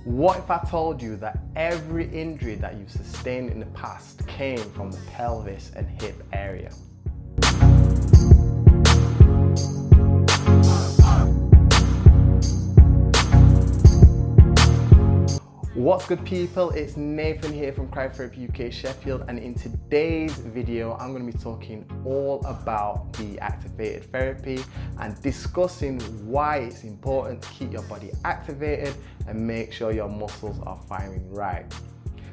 What if I told you that every injury that you've sustained in the past came from the pelvis and hip area? What's good, people? It's Nathan here from Cryotherapy UK Sheffield, and in today's video I'm going to be talking all about BeActivated therapy and discussing why it's important to keep your body activated and make sure your muscles are firing right.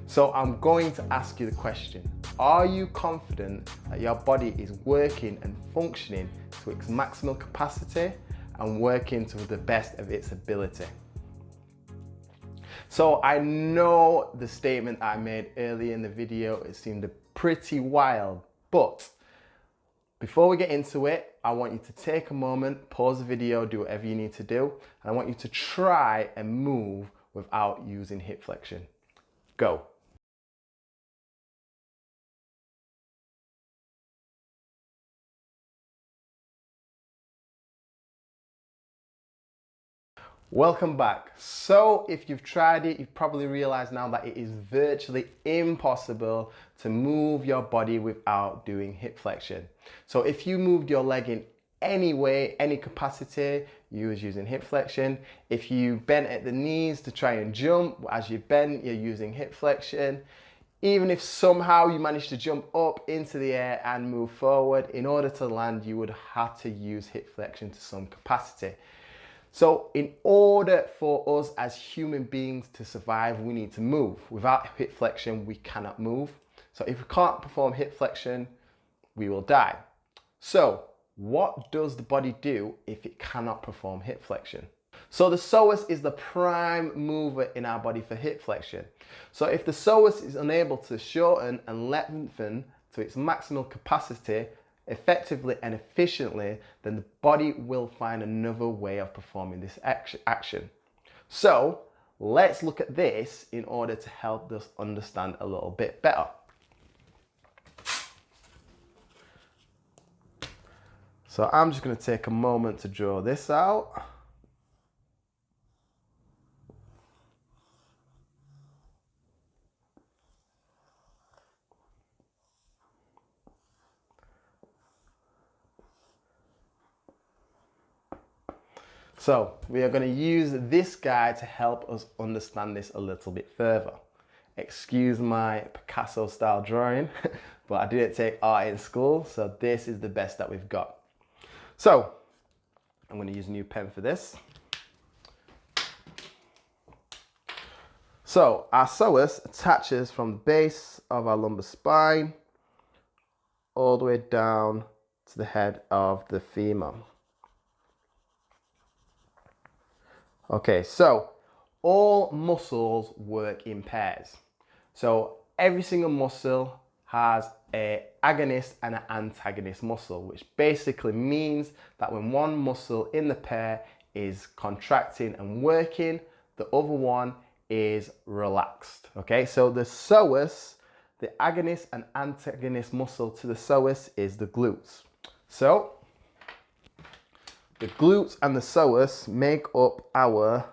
So I'm going to ask you the question: are you confident that your body is working and functioning to its maximal capacity and working to the best of its ability? So I know the statement I made earlier in the video, it seemed pretty wild, but before we get into it, I want you to take a moment, pause the video, do whatever you need to do, and I want you to try and move without using hip flexion. Go. Welcome back. So if you've tried it, you've probably realized now that it is virtually impossible to move your body without doing hip flexion. So if you moved your leg in any way, any capacity, you was using hip flexion. If you bent at the knees to try and jump, as you bend, you're using hip flexion. Even if somehow you managed to jump up into the air and move forward, in order to land, you would have to use hip flexion to some capacity. So in order for us as human beings to survive, we need to move. Without hip flexion, we cannot move. So if we can't perform hip flexion, we will die. So what does the body do if it cannot perform hip flexion? So the psoas is the prime mover in our body for hip flexion. So if the psoas is unable to shorten and lengthen to its maximal capacity, effectively and efficiently, then the body will find another way of performing this action. So let's look at this in order to help us understand a little bit better. So I'm just going to take a moment to draw this out. So we are going to use this guy to help us understand this a little bit further. Excuse my Picasso style drawing, but I didn't take art in school, so this is the best that we've got. So I'm going to use a new pen for this. So our psoas attaches from the base of our lumbar spine all the way down to the head of the femur. Okay, so all muscles work in pairs. So every single muscle has an agonist and an antagonist muscle, which basically means that when one muscle in the pair is contracting and working, the other one is relaxed. Okay, so the psoas, the agonist and antagonist muscle to the psoas is the glutes. So the glutes and the psoas make up our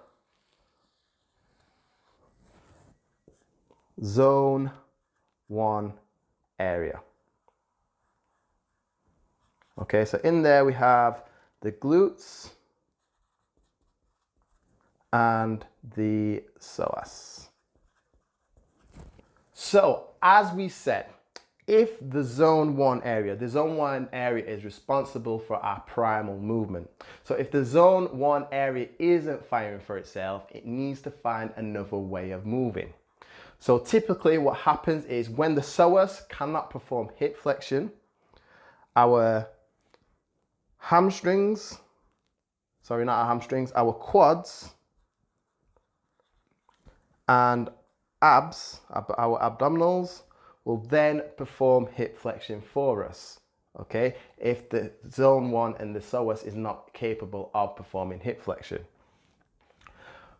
zone 1 area. Okay, so in there we have the glutes and the psoas. So as we said, if the zone 1 area is responsible for our primal movement. So if the zone 1 area isn't firing for itself, it needs to find another way of moving. So typically what happens is when the psoas cannot perform hip flexion, our hamstrings, our quads and abs, our abdominals, will then perform hip flexion for us, okay, if the zone 1 and the psoas is not capable of performing hip flexion.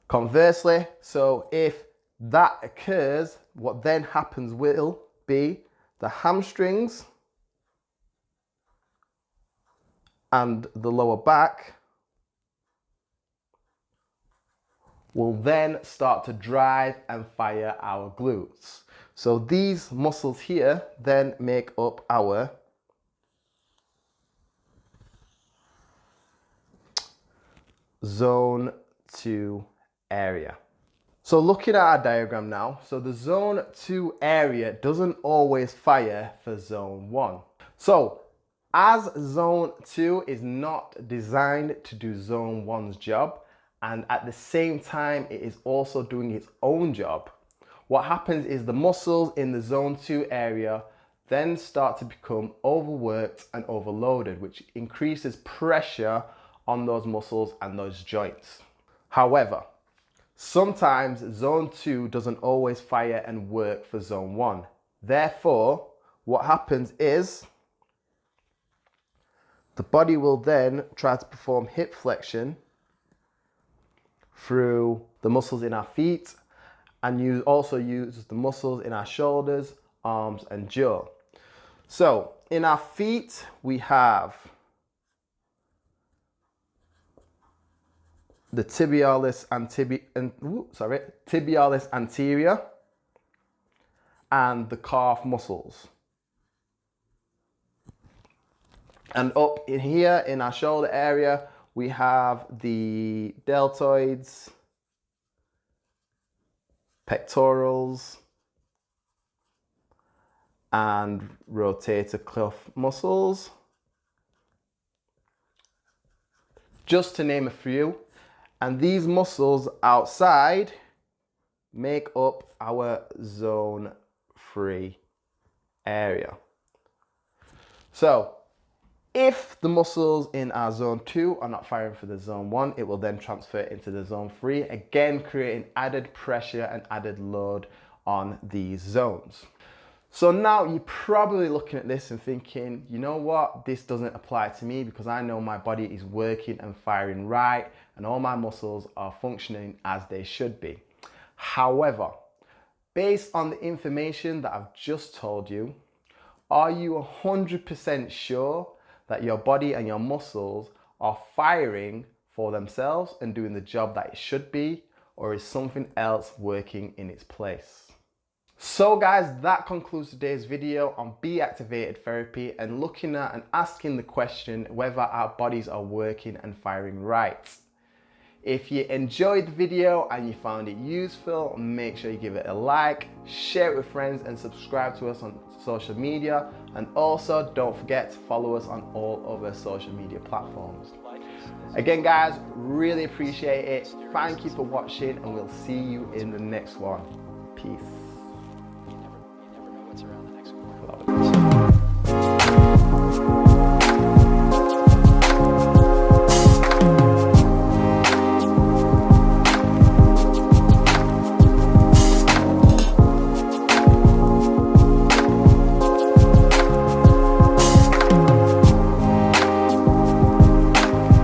Conversely, so if that occurs, what then happens will be the hamstrings and the lower back will then start to drive and fire our glutes. So these muscles here then make up our zone 2 area. So looking at our diagram now, so the zone 2 area doesn't always fire for zone 1. So as zone 2 is not designed to do zone 1's job, and at the same time it is also doing its own job, what happens is the muscles in the zone 2 area then start to become overworked and overloaded, which increases pressure on those muscles and those joints. However, sometimes zone 2 doesn't always fire and work for zone 1. Therefore, what happens is the body will then try to perform hip flexion through the muscles in our feet, and you also use the muscles in our shoulders, arms, and jaw. So in our feet, we have the tibialis anterior and the calf muscles. And up in here in our shoulder area, we have the deltoids, pectorals, and rotator cuff muscles, just to name a few. And these muscles outside make up our zone 3 area. So if the muscles in our zone 2 are not firing for the zone 1, it will then transfer into the zone 3, again creating added pressure and added load on these zones. So now you're probably looking at this and thinking, you know what, this doesn't apply to me because I know my body is working and firing right and all my muscles are functioning as they should be. However, based on the information that I've just told you, are you 100% sure that your body and your muscles are firing for themselves and doing the job that it should be, or is something else working in its place? So guys, that concludes today's video on BeActivated therapy and looking at and asking the question whether our bodies are working and firing right. If you enjoyed the video and you found it useful, make sure you give it a like, share it with friends, and subscribe to us on social media. And also don't forget to follow us on all other social media platforms. Again guys, really appreciate it. Thank you for watching and we'll see you in the next one. Peace. You never know what's around the